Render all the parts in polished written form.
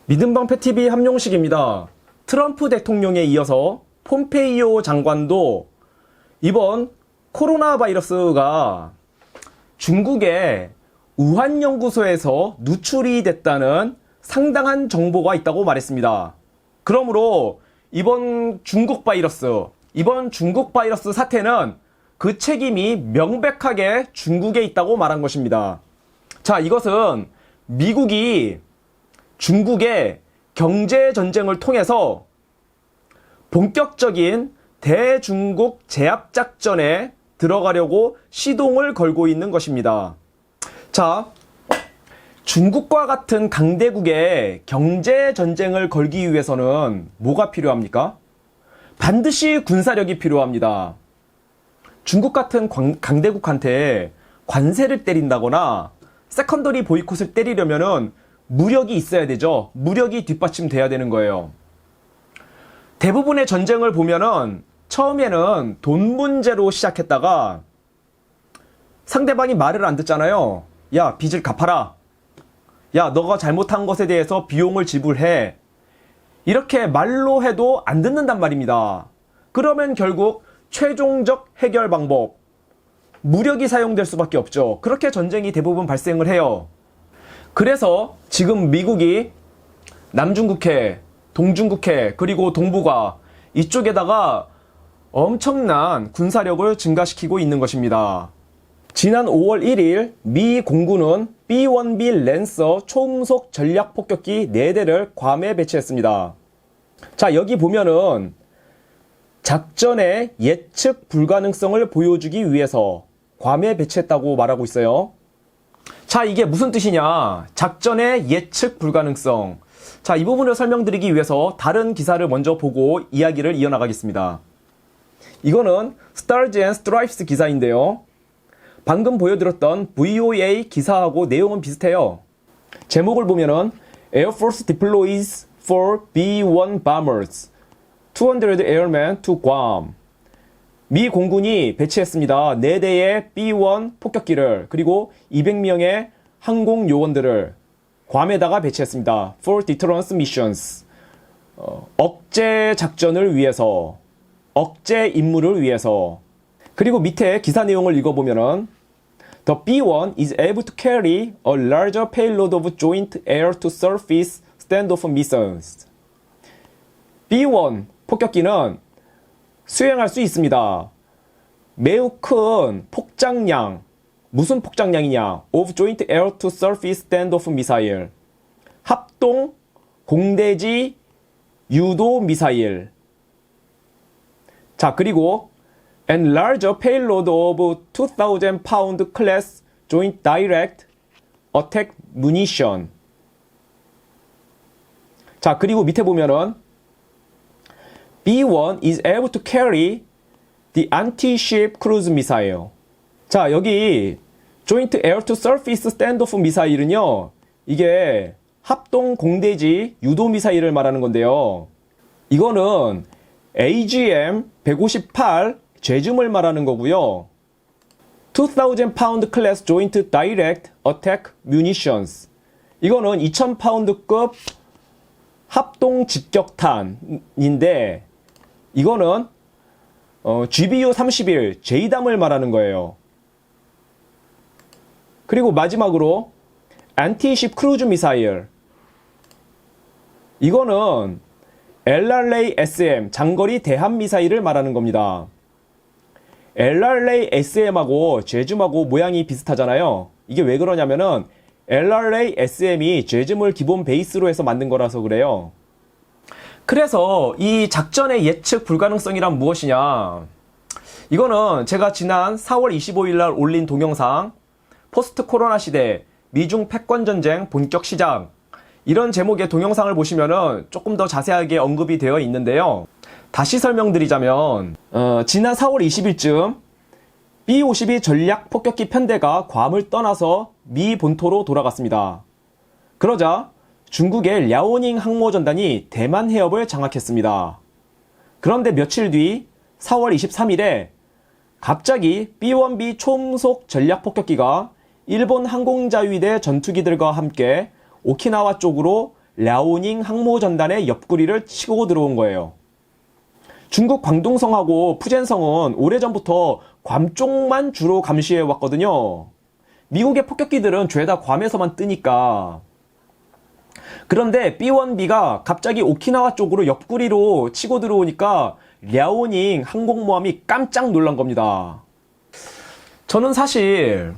믿음방패TV 함용식입니다. 트럼프 대통령에 이어서 폼페이오 장관도 이번 코로나 바이러스가 중국의 우한 연구소에서 누출이 됐다는 상당한 정보가 있다고 말했습니다. 그러므로 이번 중국 바이러스 사태는 그 책임이 명백하게 중국에 있다고 말한 것입니다. 자, 이것은 미국이 중국의 경제전쟁을 통해서 본격적인 대중국 제압작전에 들어가려고 시동을 걸고 있는 것입니다. 자, 중국과 같은 강대국의 경제전쟁을 걸기 위해서는 뭐가 필요합니까? 반드시 군사력이 필요합니다. 중국 같은 강대국한테 관세를 때린다거나 세컨더리 보이콧을 때리려면은 무력이 있어야 되죠. 무력이 뒷받침돼야 되는 거예요. 대부분의 전쟁을 보면은 처음에는 돈 문제로 시작했다가 상대방이 말을 안 듣잖아요. 야, 빚을 갚아라. 야, 너가 잘못한 것에 대해서 비용을 지불해. 이렇게 말로 해도 안 듣는단 말입니다. 그러면 결국 최종적 해결 방법, 무력이 사용될 수밖에 없죠. 그렇게 전쟁이 대부분 발생을 해요. 그래서 지금 미국이 남중국해, 동중국해, 그리고 동북아 이쪽에다가 엄청난 군사력을 증가시키고 있는 것입니다. 지난 5월 1일 미 공군은 B-1B 랜서 초음속 전략 폭격기 4대를 괌에 배치했습니다. 자, 여기 보면은 작전의 예측 불가능성을 보여주기 위해서 괌에 배치했다고 말하고 있어요. 자, 이게 무슨 뜻이냐? 작전의 예측 불가능성. 자, 이 부분을 설명드리기 위해서 다른 기사를 먼저 보고 이야기를 이어나가겠습니다. 이거는 Stars and Stripes 기사인데요. 방금 보여드렸던 VOA 기사하고 내용은 비슷해요. 제목을 보면은 Air Force deploys for B-1 bombers, 200 airmen to Guam. 미 공군이 배치했습니다. 4대의 B-1 폭격기를 그리고 200명의 항공 요원들을 괌에다가 배치했습니다. For deterrence missions. 억제 작전을 위해서, 억제 임무를 위해서. 그리고 밑에 기사 내용을 읽어보면은 The B-1 is able to carry a larger payload of joint air-to-surface standoff missiles. B-1 폭격기는 수행할 수 있습니다. 매우 큰 폭장량, 무슨 폭장량이냐? of joint air-to-surface standoff missile. 합동 공대지 유도 미사일. 자, 그리고 and larger payload of 2,000 pound class joint direct attack munition. 자, 그리고 밑에 보면은 B-1 is able to carry the anti-ship cruise missile. 자, 여기 joint air-to-surface standoff 미사일은요, 이게 합동 공대지 유도 미사일을 말하는 건데요. 이거는 AGM-158 제줌을 말하는 거고요. 2,000 pound class joint direct attack munitions. 이거는 2,000 파운드급 합동 직격탄인데 이거는 GBU-31 JDAM을 말하는 거예요. 그리고 마지막으로 Anti-Ship Cruise Missile. 이거는 LRA-SM 장거리 대함 미사일을 말하는 겁니다. LRA-SM하고 제줌하고 모양이 비슷하잖아요. 이게 왜 그러냐면은 LRA-SM이 제줌을 기본 베이스로 해서 만든 거라서 그래요. 그래서 이 작전의 예측 불가능성이란 무엇이냐? 이거는 제가 지난 4월 25일 날 올린 동영상 포스트 코로나 시대 미중 패권 전쟁 본격 시작, 이런 제목의 동영상을 보시면은 조금 더 자세하게 언급이 되어 있는데요. 다시 설명드리자면 지난 4월 20일쯤 B-52 전략 폭격기 편대가 괌을 떠나서 미 본토로 돌아갔습니다. 그러자 중국의 랴오닝 항모전단이 대만 해협을 장악했습니다. 그런데 며칠 뒤 4월 23일에 갑자기 B-1B 초음속 전략 폭격기가 일본 항공자위대 전투기들과 함께 오키나와 쪽으로 랴오닝 항모전단의 옆구리를 치고 들어온 거예요. 중국 광둥성하고 푸젠성은 오래전부터 괌 쪽만 주로 감시해 왔거든요. 미국의 폭격기들은 죄다 괌에서만 뜨니까. 그런데 B-1B가 갑자기 오키나와 쪽으로 옆구리로 치고 들어오니까 랴오닝 항공모함이 깜짝 놀란 겁니다. 저는 사실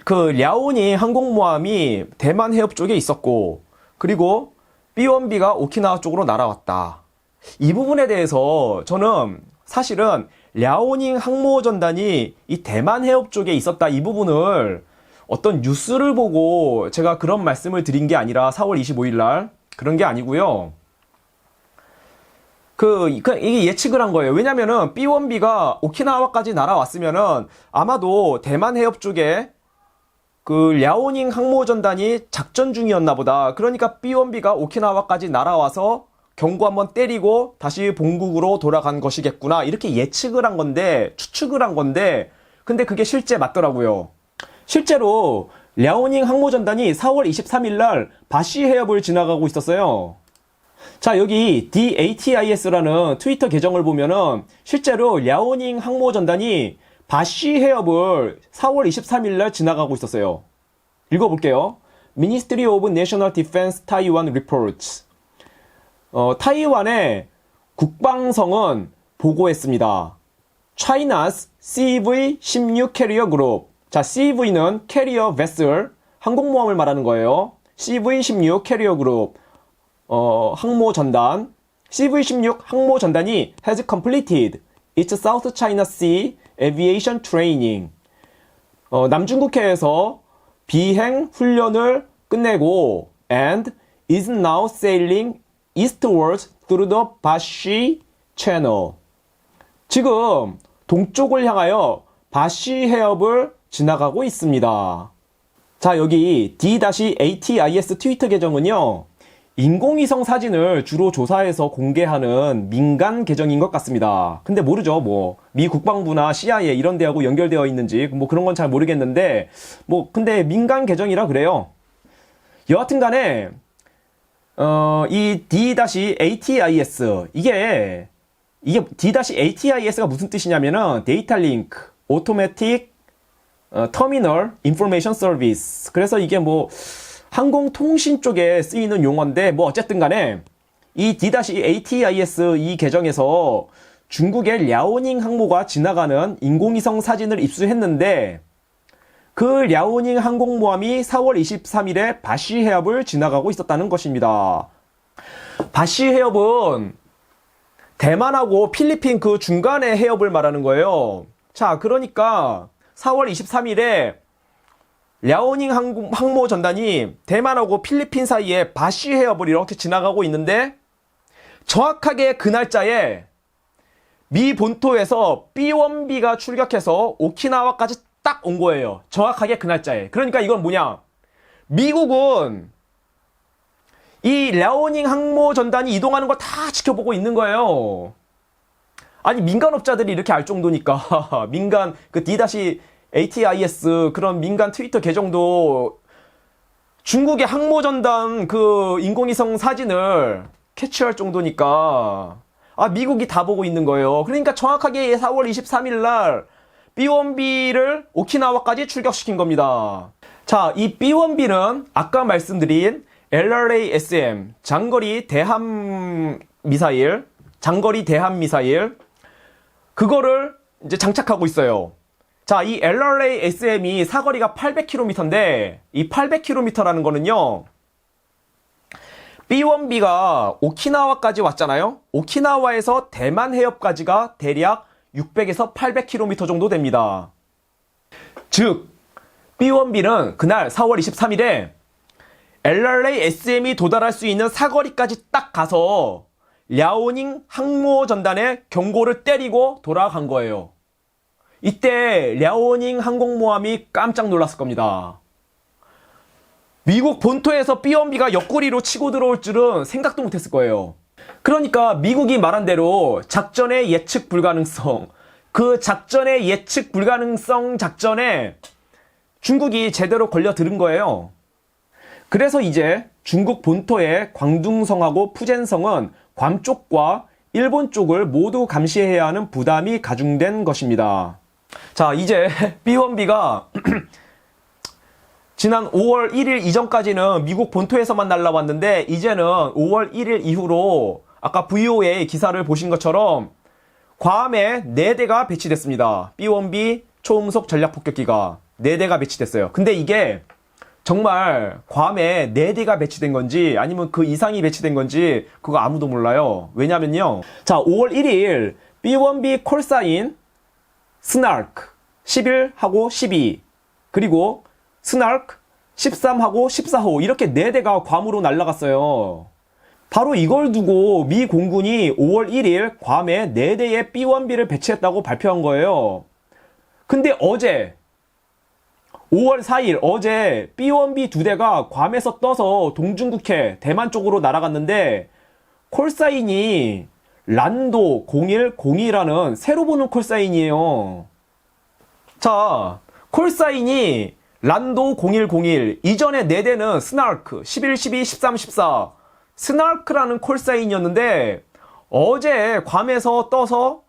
그 랴오닝 항공모함이 대만 해협 쪽에 있었고, 그리고 B-1B가 오키나와 쪽으로 날아왔다. 이 부분에 대해서 저는 사실은 랴오닝 항모전단이 이 대만 해협 쪽에 있었다, 이 부분을 어떤 뉴스를 보고 제가 그런 말씀을 드린 게 아니라 4월 25일 날 그런 게 아니고요. 이게 예측을 한 거예요. 왜냐면은 B-1B가 오키나와까지 날아왔으면은 아마도 대만 해협 쪽에 그 랴오닝 항모전단이 작전 중이었나 보다. 그러니까 B-1B가 오키나와까지 날아와서 경고 한번 때리고 다시 본국으로 돌아간 것이겠구나. 이렇게 예측을 한 건데, 추측을 한 건데, 근데 그게 실제 맞더라고요. 실제로 랴오닝 항모전단이 4월 23일 날 바시 해협을 지나가고 있었어요. 자, 여기 DATIS라는 트위터 계정을 보면은 실제로 랴오닝 항모전단이 바시 해협을 4월 23일 날 지나가고 있었어요. 읽어볼게요. Ministry of National Defense Taiwan Reports. 타이완의 국방성은 보고했습니다. China's CV-16 Carrier Group. 자, CV는 Carrier Vessel, 항공모함을 말하는 거예요. CV-16 Carrier Group, 항모전단. CV-16 항모전단이 has completed its South China Sea Aviation Training. 남중국해에서 비행 훈련을 끝내고 and is now sailing eastwards through the Bashi Channel. 지금 동쪽을 향하여 바시 해협을 지나가고 있습니다. 자, 여기 D-ATIS 트위터 계정은요, 인공위성 사진을 주로 조사해서 공개하는 민간 계정인 것 같습니다. 근데 모르죠. 뭐 미 국방부나 CIA 이런 데하고 연결되어 있는지 뭐 그런 건 잘 모르겠는데, 근데 민간 계정이라 그래요. 여하튼 간에 이 D-ATIS, 이게 D-ATIS가 무슨 뜻이냐면은 데이터 링크 오토매틱 터미널 인포메이션 서비스. 그래서 이게 뭐 항공통신 쪽에 쓰이는 용어인데, 뭐 어쨌든 간에 이 D-ATIS 이 계정에서 중국의 랴오닝 항모가 지나가는 인공위성 사진을 입수했는데, 그 랴오닝 항공모함이 4월 23일에 바시 해협을 지나가고 있었다는 것입니다. 바시 해협은 대만하고 필리핀 그 중간의 해협을 말하는 거예요. 자, 그러니까 4월 23일에 랴오닝 항모전단이 대만하고 필리핀 사이에 바시 해협을 이렇게 지나가고 있는데, 정확하게 그 날짜에 미 본토에서 B-1B가 출격해서 오키나와까지 딱 온 거예요. 정확하게 그 날짜에. 그러니까 이건 뭐냐? 미국은 이 랴오닝 항모전단이 이동하는 걸 다 지켜보고 있는 거예요. 아니, 민간업자들이 이렇게 알 정도니까 민간 그 D-ATIS 그런 민간 트위터 계정도 중국의 항모전단 그 인공위성 사진을 캐치할 정도니까 미국이 다 보고 있는 거예요. 그러니까 정확하게 4월 23일 날 B-1B를 오키나와까지 출격시킨 겁니다. 자, 이 B-1B는 아까 말씀드린 LRA-SM 장거리 대함 미사일, 그거를 이제 장착하고 있어요. 자, 이 LRA-SM이 사거리가 800km인데, 이 800km라는 거는요, B-1B가 오키나와까지 왔잖아요? 오키나와에서 대만 해협까지가 대략 600에서 800km 정도 됩니다. 즉, B-1B는 그날 4월 23일에 LRA-SM이 도달할 수 있는 사거리까지 딱 가서 랴오닝 항모전단의 경고를 때리고 돌아간 거예요. 이때 랴오닝 항공모함이 깜짝 놀랐을 겁니다. 미국 본토에서 B-1B가 옆구리로 치고 들어올 줄은 생각도 못했을 거예요. 그러니까 미국이 말한 대로 작전의 예측 불가능성, 그 작전의 예측 불가능성 작전에 중국이 제대로 걸려들은 거예요. 그래서 이제 중국 본토의 광둥성하고 푸젠성은 괌 쪽과 일본 쪽을 모두 감시해야 하는 부담이 가중된 것입니다. 자, 이제 B1B가 지난 5월 1일 이전까지는 미국 본토에서만 날라왔는데 이제는 5월 1일 이후로 아까 VOA 기사를 보신 것처럼 괌에 4대가 배치됐습니다. B1B 초음속 전략폭격기가 4대가 배치됐어요. 근데 이게 정말 괌에 4대가 배치된 건지 아니면 그 이상이 배치된 건지 그거 아무도 몰라요. 왜냐면요. 자, 5월 1일 B1B 콜사인 스나크 11하고 12 그리고 스나크 13하고 14호 이렇게 4대가 괌으로 날아갔어요. 바로 이걸 두고 미 공군이 5월 1일 괌에 4대의 B1B를 배치했다고 발표한 거예요. 근데 어제 5월 4일 어제 B1B 2대가 괌에서 떠서 동중국해 대만 쪽으로 날아갔는데 콜사인이 란도 0102라는 새로 보는 콜사인이에요. 자, 콜사인이 란도 0101 이전에 4대는 스나크 11, 12, 13, 14 스나크라는 콜사인이었는데 어제 괌에서 떠서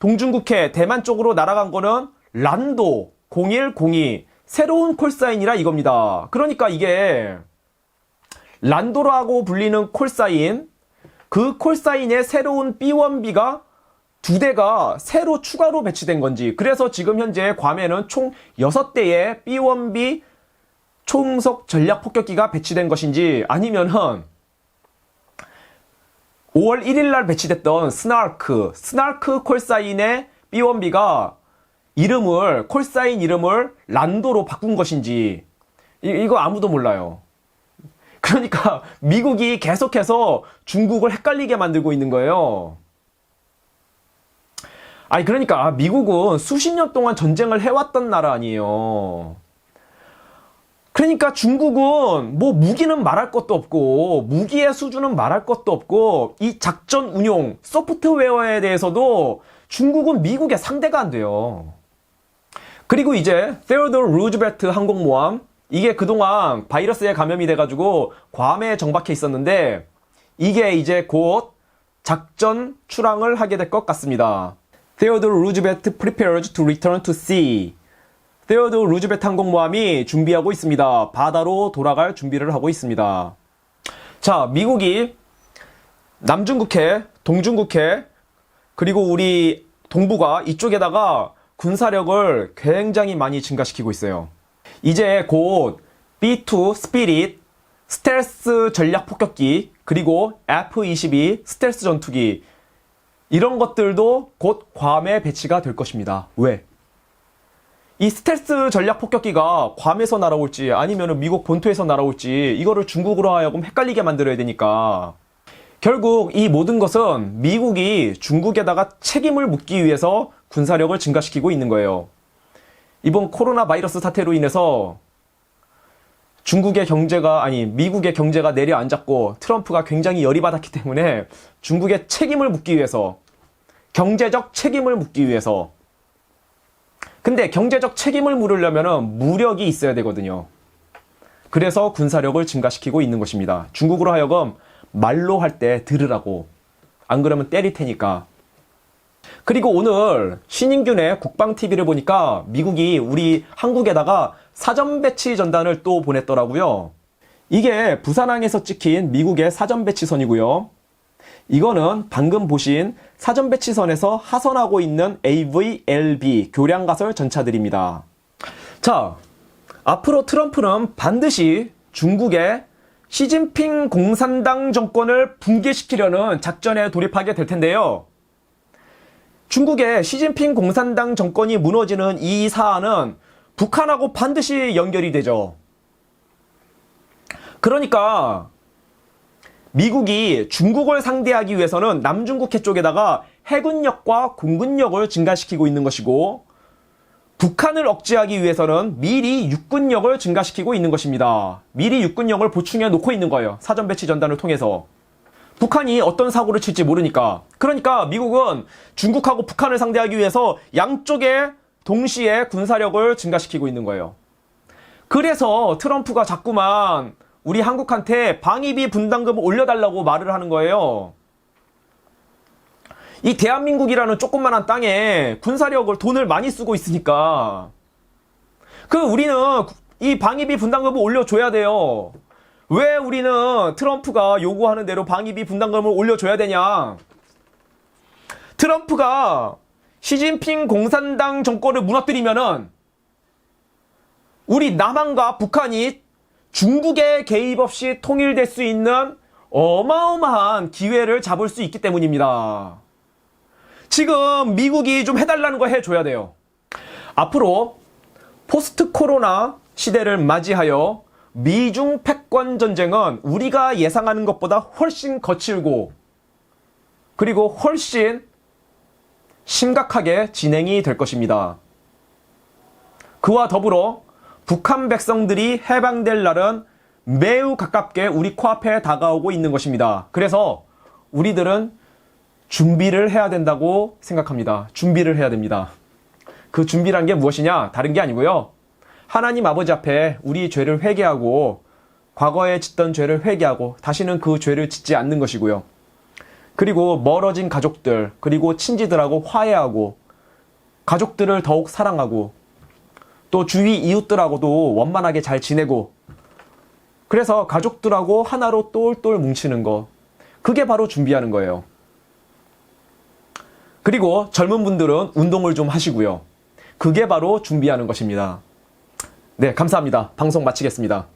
동중국해 대만 쪽으로 날아간 거는 란도 0102 새로운 콜사인이라 이겁니다. 그러니까 이게 란도라고 불리는 콜사인 그 콜사인의 새로운 B1B가 2대가 새로 추가로 배치된 건지 그래서 지금 현재 괌에는 총 6대의 B1B 초음속 전략폭격기가 배치된 것인지 아니면은 5월 1일 날 배치됐던 스나크 콜사인의 B1B가 콜사인 이름을 란도로 바꾼 것인지 이거 아무도 몰라요. 그러니까 미국이 계속해서 중국을 헷갈리게 만들고 있는 거예요. 아니 그러니까 미국은 수십 년 동안 전쟁을 해왔던 나라 아니에요. 그러니까 중국은 뭐 무기는 말할 것도 없고 무기의 수준은 말할 것도 없고 이 작전 운용 소프트웨어에 대해서도 중국은 미국의 상대가 안 돼요. 그리고 이제 테오도르 루즈벨트 항공모함 이게 그동안 바이러스에 감염이 돼가지고 괌에 정박해 있었는데 이게 이제 곧 작전 출항을 하게 될 것 같습니다. 테오도르 루즈벨트 prepares to return to sea. 테오도르 루즈벨트 항공모함이 준비하고 있습니다. 바다로 돌아갈 준비를 하고 있습니다. 자, 미국이 남중국해, 동중국해, 그리고 우리 동북아 이쪽에다가 군사력을 굉장히 많이 증가시키고 있어요. 이제 곧 B2 스피릿 스텔스 전략 폭격기 그리고 F-22 스텔스 전투기 이런 것들도 곧 괌에 배치가 될 것입니다. 왜? 이 스텔스 전략 폭격기가 괌에서 날아올지 아니면 미국 본토에서 날아올지 이거를 중국으로 하여금 헷갈리게 만들어야 되니까 결국 이 모든 것은 미국이 중국에다가 책임을 묻기 위해서 군사력을 증가시키고 있는 거예요. 이번 코로나 바이러스 사태로 인해서 미국의 경제가 내려앉았고 트럼프가 굉장히 열이 받았기 때문에 중국의 책임을 묻기 위해서 경제적 책임을 묻기 위해서 근데 경제적 책임을 물으려면 무력이 있어야 되거든요. 그래서 군사력을 증가시키고 있는 것입니다. 중국으로 하여금 말로 할 때 들으라고 안 그러면 때릴 테니까. 그리고 오늘 신인균의 국방TV를 보니까 미국이 우리 한국에다가 사전 배치 전단을 또 보냈더라고요. 이게 부산항에서 찍힌 미국의 사전 배치선이고요. 이거는 방금 보신 사전 배치선에서 하선하고 있는 AVLB 교량가설 전차들입니다. 자, 앞으로 트럼프는 반드시 중국의 시진핑 공산당 정권을 붕괴시키려는 작전에 돌입하게 될 텐데요. 중국의 시진핑 공산당 정권이 무너지는 이 사안은 북한하고 반드시 연결이 되죠. 그러니까 미국이 중국을 상대하기 위해서는 남중국해 쪽에다가 해군력과 공군력을 증가시키고 있는 것이고 북한을 억제하기 위해서는 미리 육군력을 증가시키고 있는 것입니다. 미리 육군력을 보충해 놓고 있는 거예요. 사전 배치 전단을 통해서. 북한이 어떤 사고를 칠지 모르니까. 그러니까 미국은 중국하고 북한을 상대하기 위해서 양쪽에 동시에 군사력을 증가시키고 있는 거예요. 그래서 트럼프가 자꾸만 우리 한국한테 방위비 분담금을 올려달라고 말을 하는 거예요. 이 대한민국이라는 조그만한 땅에 군사력을 돈을 많이 쓰고 있으니까 우리는 이 방위비 분담금을 올려줘야 돼요. 왜 우리는 트럼프가 요구하는 대로 방위비 분담금을 올려줘야 되냐? 트럼프가 시진핑 공산당 정권을 무너뜨리면은 우리 남한과 북한이 중국의 개입 없이 통일될 수 있는 어마어마한 기회를 잡을 수 있기 때문입니다. 지금 미국이 좀 해달라는 거 해줘야 돼요. 앞으로 포스트 코로나 시대를 맞이하여 미중 패권 전쟁은 우리가 예상하는 것보다 훨씬 거칠고 그리고 훨씬 심각하게 진행이 될 것입니다. 그와 더불어 북한 백성들이 해방될 날은 매우 가깝게 우리 코앞에 다가오고 있는 것입니다. 그래서 우리들은 준비를 해야 된다고 생각합니다. 준비를 해야 됩니다. 그 준비란 게 무엇이냐? 다른 게 아니고요. 하나님 아버지 앞에 우리 죄를 회개하고 과거에 짓던 죄를 회개하고 다시는 그 죄를 짓지 않는 것이고요. 그리고 멀어진 가족들 그리고 친지들하고 화해하고 가족들을 더욱 사랑하고 또 주위 이웃들하고도 원만하게 잘 지내고 그래서 가족들하고 하나로 똘똘 뭉치는 거 그게 바로 준비하는 거예요. 그리고 젊은 분들은 운동을 좀 하시고요. 그게 바로 준비하는 것입니다. 네, 감사합니다. 방송 마치겠습니다.